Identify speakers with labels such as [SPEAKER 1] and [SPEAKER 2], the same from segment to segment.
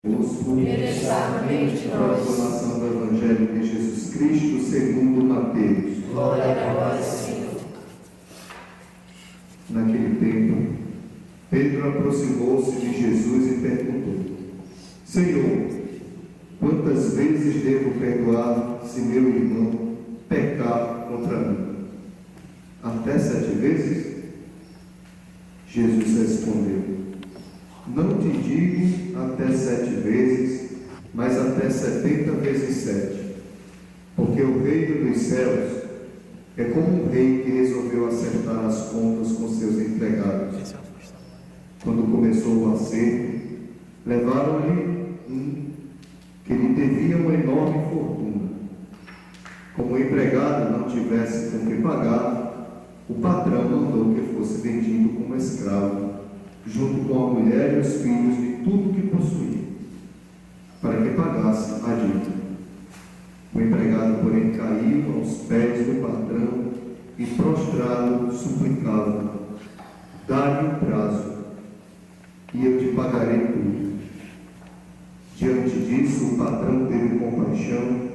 [SPEAKER 1] Universalmente proclamação do Evangelho de Jesus Cristo segundo Mateus.
[SPEAKER 2] Glória a vós, Senhor.
[SPEAKER 1] Naquele tempo, Pedro aproximou-se de Jesus e perguntou: Senhor, quantas vezes devo perdoar se meu irmão pecar contra mim? Até 7 vezes? Jesus respondeu: Não te digo até 7 vezes, mas até 70 vezes 7. Porque o reino dos céus é como um rei que resolveu acertar as contas com seus empregados. Quando começou o acerto, levaram-lhe um que lhe devia uma enorme fortuna. Como o empregado não tivesse com que pagar, o patrão mandou que fosse vendido como escravo, junto com a mulher e os filhos de tudo que possuía, para que pagasse a dívida. O empregado, porém, caiu aos pés do patrão e, prostrado, suplicava: Dá-me um prazo, e eu te pagarei tudo. Diante disso, o patrão teve compaixão,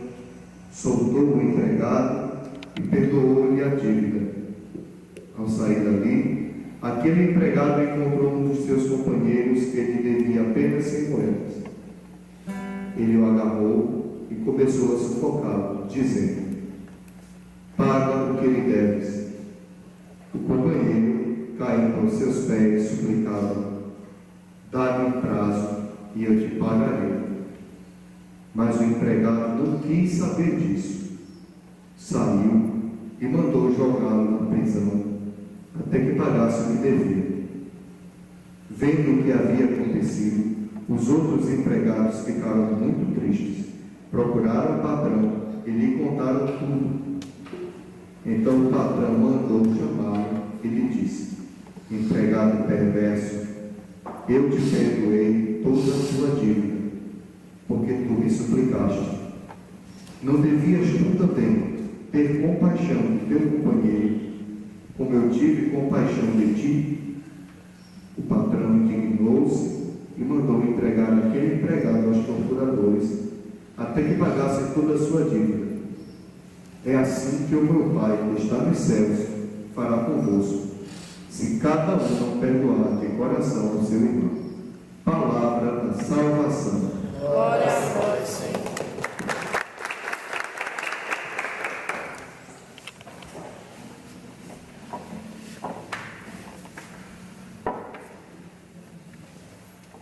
[SPEAKER 1] soltou o empregado e perdoou-lhe a dívida. Ao sair dali, aquele empregado encontrou um dos seus companheiros que lhe devia apenas 100 moedas. Ele o agarrou e começou a sufocá-lo, dizendo: Paga o que lhe deves. O companheiro, caindo aos seus pés, suplicava: Dá-me um prazo e eu te pagarei. Mas o empregado não quis saber disso. Saiu e mandou jogá-lo na prisão, até que pagasse o que devia. Vendo o que havia acontecido, os outros empregados ficaram muito tristes, procuraram o patrão e lhe contaram tudo. Então o patrão mandou chamá-lo e lhe disse: Empregado perverso, eu te perdoei toda a tua dívida, porque tu me suplicaste. Não devias tu também ter compaixão do teu companheiro, como eu tive compaixão de ti? O patrão indignou-se e mandou entregar aquele empregado aos torturadores, até que pagasse toda a sua dívida. É assim que o meu Pai, que está nos céus, fará convosco, se cada um não perdoar de coração ao seu irmão. Palavra da salvação.
[SPEAKER 2] Glória a vós, Senhor.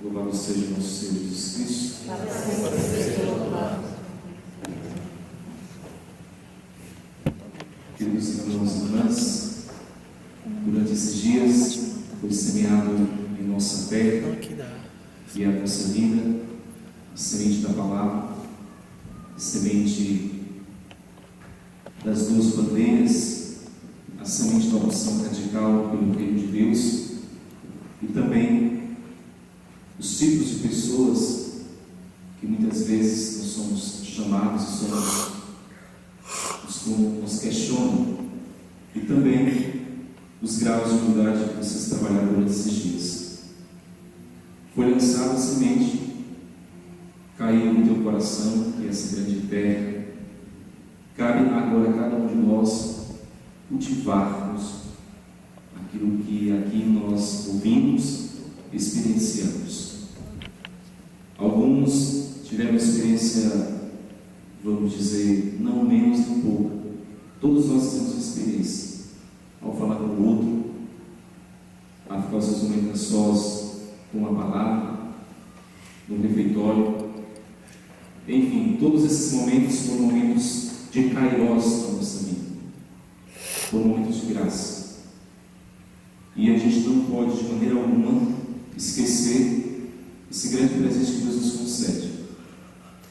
[SPEAKER 3] Louvado seja o nosso Senhor Jesus Cristo. Queridos irmãos e irmãs, durante esses dias foi semeado em nossa fé e a nossa vida a semente da palavra, a semente das 2 bandeiras, a semente da oração radical pelo reino de Deus e também os tipos de pessoas que muitas vezes nós somos chamados e nos questionam, e também os graus de humildade que vocês trabalharam durante esses dias. Foi lançada a semente, caiu no teu coração, que é essa grande terra. Cabe agora a cada um de nós cultivarmos aquilo que aqui nós ouvimos, experienciamos. Alguns tiveram experiência, vamos dizer, não menos do que pouco. Todos nós temos experiência. Ao falar com o outro, a ficar os seus momentos sós com a palavra, no refeitório. Enfim, todos esses momentos foram momentos de kairos na nossa vida. Foram momentos de graça. E a gente não pode, de maneira alguma, esquecer esse grande presente que Deus nos concede.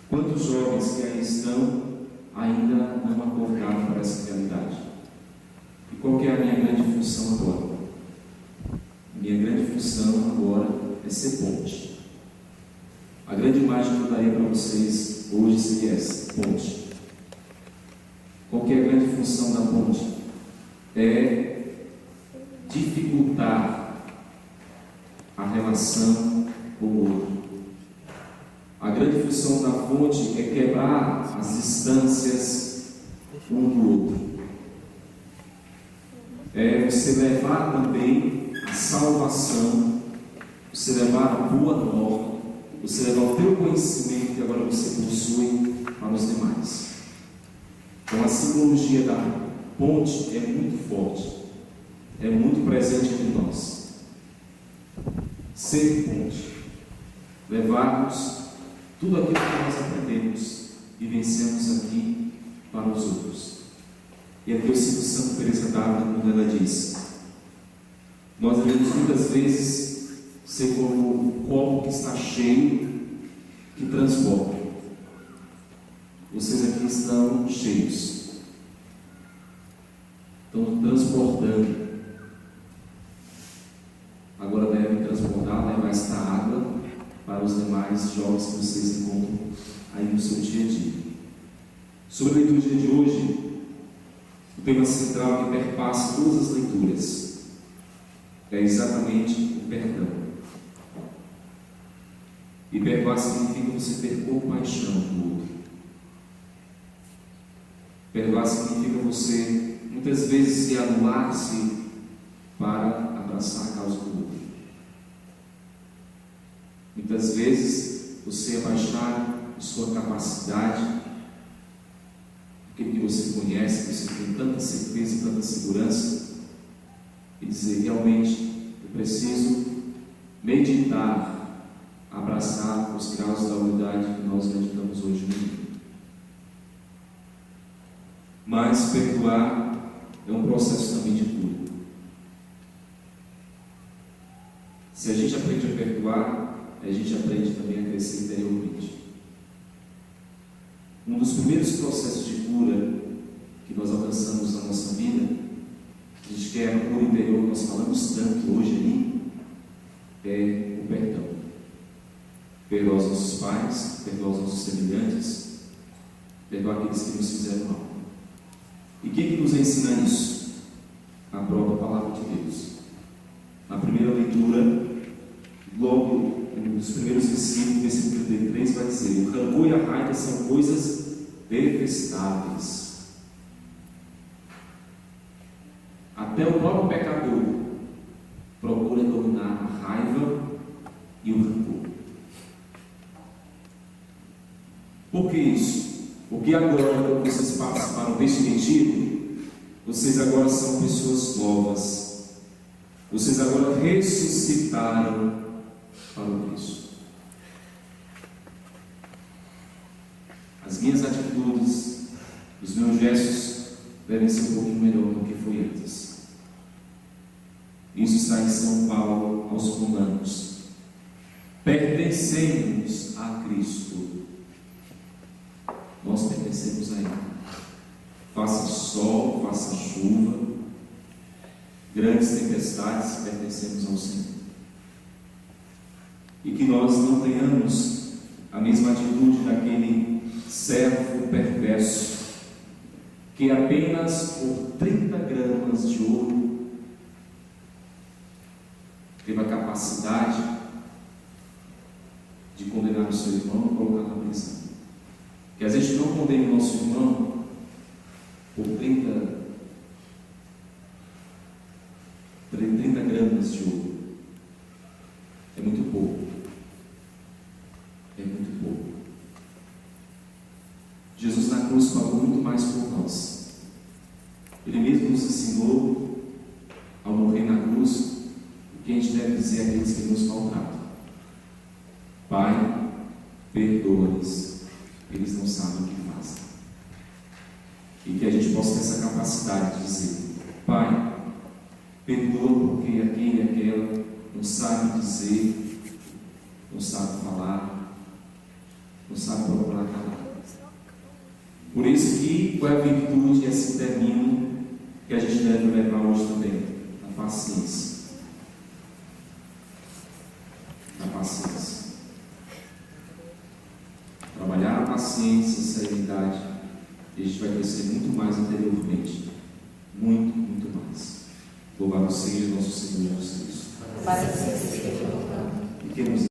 [SPEAKER 3] Quantos jovens que aí estão ainda não acordaram para essa realidade? E qual que é a minha grande função agora? A minha grande função agora é ser ponte. A grande imagem que eu daria para vocês hoje seria essa: ponte. Qual que é a grande função da ponte? É dificultar a relação com o outro. A grande função da fonte é quebrar as distâncias um do outro. É você levar também a salvação, você levar a boa nova, você levar o teu conhecimento que agora você possui para os demais. Então a simbologia da ponte é muito forte, é muito presente entre nós. Ser ponte, levarmos tudo aquilo que nós aprendemos e vencemos aqui para os outros. E aqui eu cito Santa Teresa d'Ávila quando ela diz: nós devemos muitas vezes ser como o copo que está cheio, que transborda. Vocês aqui estão cheios, estão transbordando. Agora devem transbordar, levar esta água para os demais jovens que vocês encontram aí no seu dia a dia. Sobre a liturgia de hoje, o tema central que perpassa todas as leituras é exatamente o perdão. E perdoar significa você ter compaixão do outro. Perdoar significa você, muitas vezes, se anular-se para abraçar a causa do outro. Muitas vezes, você abaixar a sua capacidade, aquilo que você conhece, que você tem tanta certeza e tanta segurança, e dizer: realmente, eu preciso meditar, abraçar os graus da unidade que nós meditamos hoje no mundo. Mas perdoar é um processo também de cura. Se a gente aprende a perdoar, a gente aprende também a crescer interiormente. Um dos primeiros processos de cura que nós alcançamos na nossa vida, a gente quer a cura interior, nós falamos tanto hoje ali, é o perdão. Perdoar os nossos pais, perdoar os nossos semelhantes, perdoar aqueles que nos fizeram mal. E quem que nos ensina isso? A própria palavra de Deus. Na primeira leitura, logo nos primeiros versículos, versículo 33, vai dizer: o rancor e a raiva são coisas detestáveis. Até o próprio pecador procura dominar a raiva e o rancor. Por que isso? Porque agora, quando vocês participaram deste retiro, vocês agora são pessoas novas. Vocês agora ressuscitaram para o Cristo. As minhas atitudes, os meus gestos devem ser um pouquinho melhor do que foi antes. Isso está em São Paulo aos Romanos. Pertencemos a Cristo. Nós pertencemos a Ele. Faça sol, faça chuva, grandes tempestades, pertencemos ao Senhor. E que nós não tenhamos a mesma atitude daquele servo perverso, que apenas por 30 gramas de ouro teve a capacidade de condenar o seu irmão e colocar na prisão. Que a gente não condene o nosso irmão por 30 gramas de ouro. É muito pouco. É muito pouco. Jesus na cruz pagou muito mais por nós. Ele mesmo nos ensinou, ao morrer na cruz, o que a gente deve dizer àqueles que nos maltratam: Pai, perdoa-lhes, eles não sabem o que fazem. E que a gente possa ter essa capacidade de dizer: Pai, perdoa porque aquele e aquela não sabe dizer, não sabe falar, não sabe procurar calar. Por isso que qual é a virtude, e assim termino, que a gente deve levar hoje também? A paciência. A paciência. Trabalhar a paciência, a serenidade, e a gente vai crescer muito mais interiormente. Muito, muito mais. Louvado seja nosso Senhor Jesus Cristo.
[SPEAKER 2] Para que seja
[SPEAKER 3] E que nos